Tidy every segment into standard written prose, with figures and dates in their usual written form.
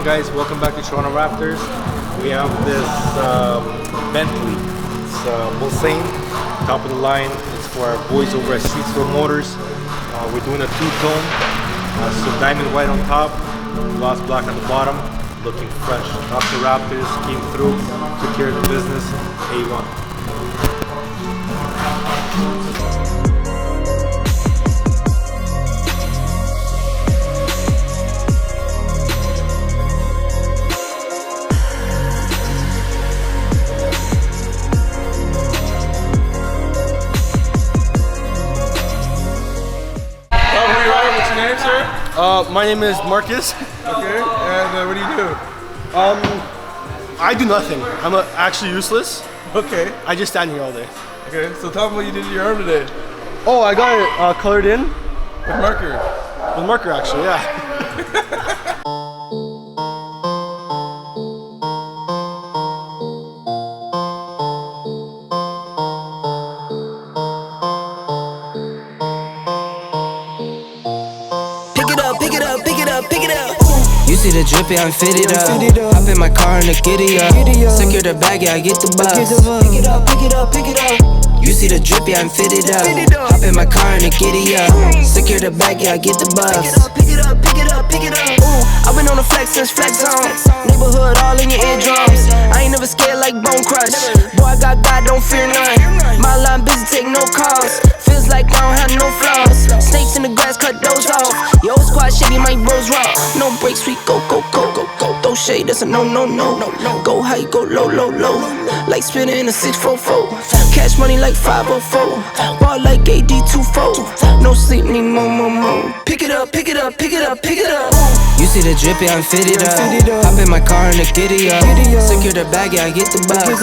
guys? Welcome back to Toronto Wraptors. We have this Bentley. It's MULSANNE, top of the line. It's for our boys over at Street Store Motors. We're doing a two-tone, so diamond white on top, gloss black on the bottom. Looking fresh. Dr. Wraptors came through, took care of the business. A1. My name is Marcus. Okay, and what do you do? I do nothing. I'm actually useless. Okay. I just stand here all day. Okay, so tell me what you did to your arm today. Oh, I got it colored in. With marker? With marker, actually, yeah. You see the drippy, I'm fitted up. Hop in my car and the giddy up. Secure the bag, yeah, I get the bus. Pick it up, pick it up, pick it up. You see the drippy, I'm fitted up. Hop in my car and the giddy up. Secure the bag, yeah, I get the bus. Pick it up, pick it up, pick it up. Ooh, I've been on the flex since flex zone. Neighborhood all in your eardrums. I ain't never scared like Bone Crush. Boy, I got God, don't fear none. My line busy, take no calls. Feels like I don't have no flaws. Snakes in the grass, cut those off. Yo, squad shitty, my bros raw. No breaks, we go, go, go, go, go. Throw shade, that's a no, no, no, no, no. Go high, go low, low, low. Like spinning in a 644. Cash money like 504. Ball like AD24. No sleep, need more, more, more. Pick it up, pick it up, pick it up, pick it up. You see the drippy, I'm fitted up. Hop in my car and the giddy up. Secure the bag, yeah, I get the bus. Pick it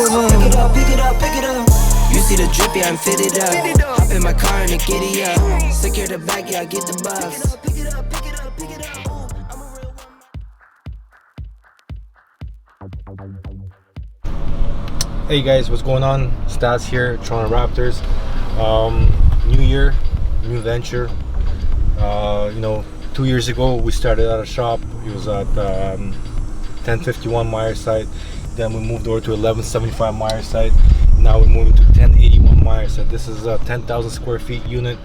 up, pick it up, pick it up. You see the drippy, I'm fitted up. Hop in my car and the giddy up. Secure the bag, yeah, I get the bus. Pick it up, pick it up, pick it up, pick it up. Hey guys, what's going on? Stats here, Toronto Wraptors. New year, new venture. 2 years ago we started at a shop. It was at 1051 Meyerside. Then we moved over to 1175 Meyerside. Now we're moving to 1081 Meyerside. This is a 10,000 square feet unit.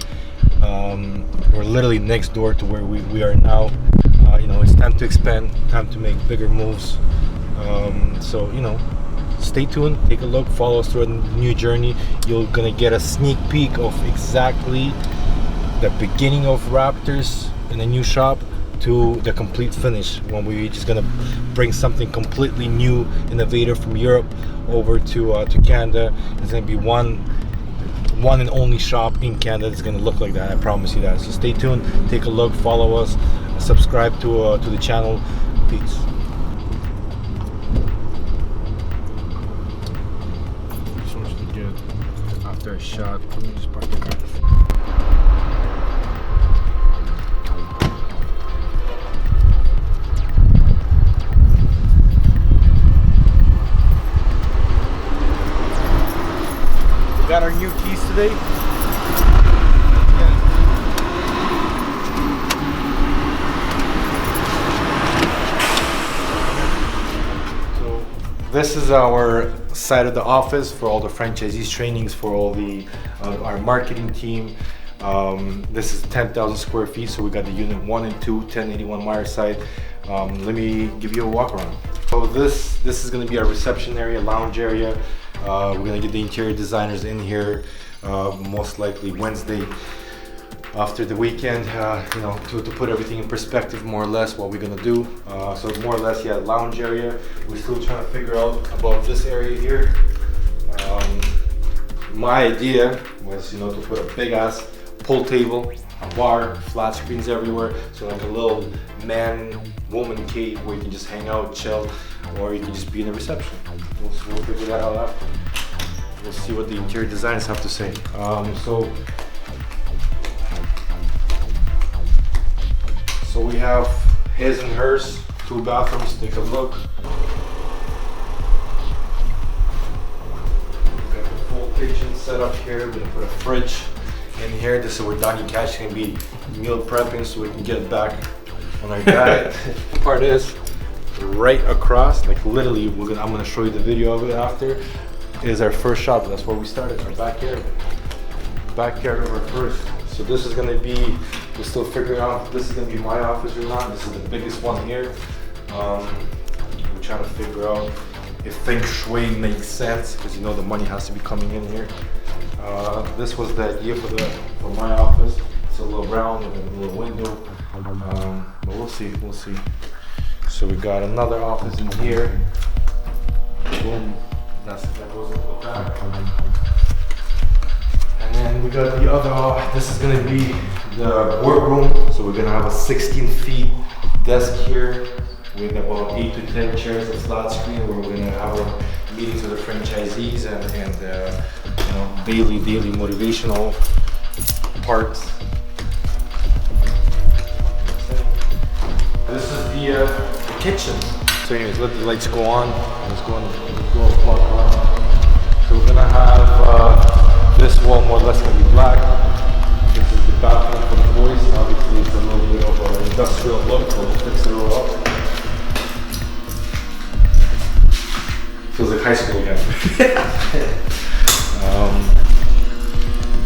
We're literally next door to where we are now. It's time to expand, time to make bigger moves. Stay tuned, take a look, follow us through a new journey. You're gonna get a sneak peek of exactly the beginning of Wraptors in a new shop to the complete finish, when we're just gonna bring something completely new, innovative from Europe over to Canada. It's gonna be one and only shop in Canada that's gonna look like that. I promise you that. So stay tuned, take a look, follow us, subscribe to the channel. Peace. After a shot, let me just park the car. We got our new keys today. So this is our side of the office for all the franchisees trainings, for all the our marketing team. This is 10,000 square feet, so we got the unit 1 and 2, 1081 Meyerside. Let me give you a walk around. So this is going to be our reception area, lounge area. We're going to get the interior designers in here most likely Wednesday after the weekend, to put everything in perspective, more or less what we're gonna do. So more or less, yeah, lounge area. We're still trying to figure out about this area here. My idea was, to put a big ass pool table, a bar, flat screens everywhere, so like a little man-woman cave where you can just hang out, chill, or you can just be in the reception. We'll figure that out after. We'll see what the interior designers have to say. So we have his and hers, 2 bathrooms. Take a look. Got the full kitchen set up here. We're gonna put a fridge in here. This is where Donnie Cash can be meal prepping, so we can get back on our diet. The part is, right across, like literally, I'm gonna show you the video of it after, is our first shop. That's where we started, our backyard. Backyard of our first. So this is gonna be, we're still figuring out if this is gonna be my office or not. This is the biggest one here. We're trying to figure out if feng shui makes sense, because you know the money has to be coming in here. This was the idea for my office. It's a little round with a little window, but we'll see. So we got another office in here. Boom, that goes into the back. And then we got the other. This is gonna be the workroom. So we're gonna have a 16 feet desk here with about 8 to 10 chairs, a flat screen, where we're gonna have our meetings with the franchisees and you know, daily motivational parts. This is the kitchen. So anyways, let the lights go on. Let's go plug on. So we're gonna have this wall more or less gonna be black. This is the bathroom for the boys. Obviously it's a little bit of an industrial look, but we'll fix it all up. Feels like high school again.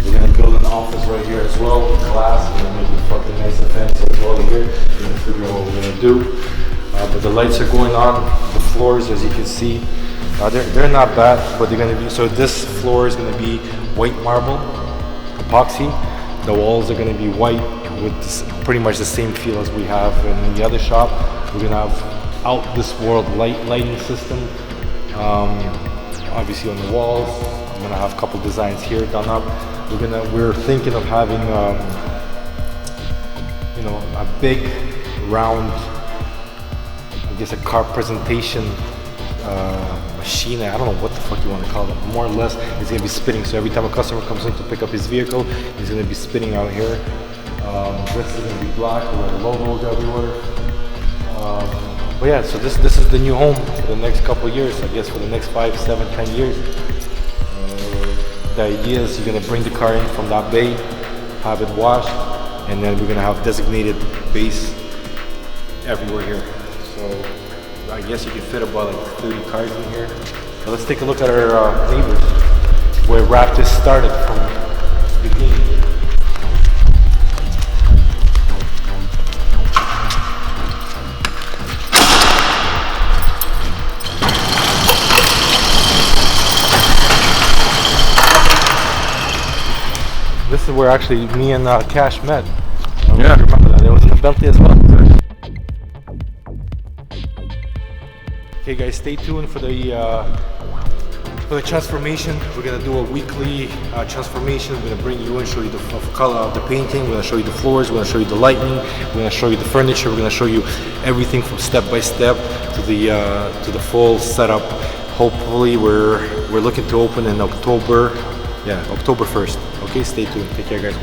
We're gonna build an office right here as well with glass. We're gonna make it fucking nice and fancy as well here. We're gonna figure out what we're gonna do. But the lights are going on. The floors, as you can see, they're not bad, but they're gonna be. So this floor is gonna be white marble, epoxy. The walls are gonna be white with this, pretty much the same feel as we have in the other shop. We're gonna have out this world lighting system. Obviously on the walls, I'm gonna have a couple designs here done up. We're thinking of having, you know, a big round, I guess a car presentation machine. I don't know what the fuck you want to call it. More or less, it's gonna be spinning. So every time a customer comes in to pick up his vehicle, he's gonna be spinning out here. This is gonna be black with logos everywhere. But yeah, so this is the new home for the next couple of years, I guess for the next 5, 7, 10 years. The idea is you're gonna bring the car in from that bay, have it washed, and then we're gonna have designated base everywhere here. So I guess you can fit about like 30 cars in here. So let's take a look at our neighbors, where Wraptors started from the beginning. This is where actually me and Cash met. Yeah, I remember that. It was in a Bentley as well. Okay, guys, stay tuned for the transformation. We're gonna do a weekly transformation. We're gonna bring you in, show you the color of the painting. We're gonna show you the floors. We're gonna show you the lighting. We're gonna show you the furniture. We're gonna show you everything from step by step to the full setup. Hopefully, we're looking to open in October. Yeah, October 1st. Okay, stay tuned. Take care, guys.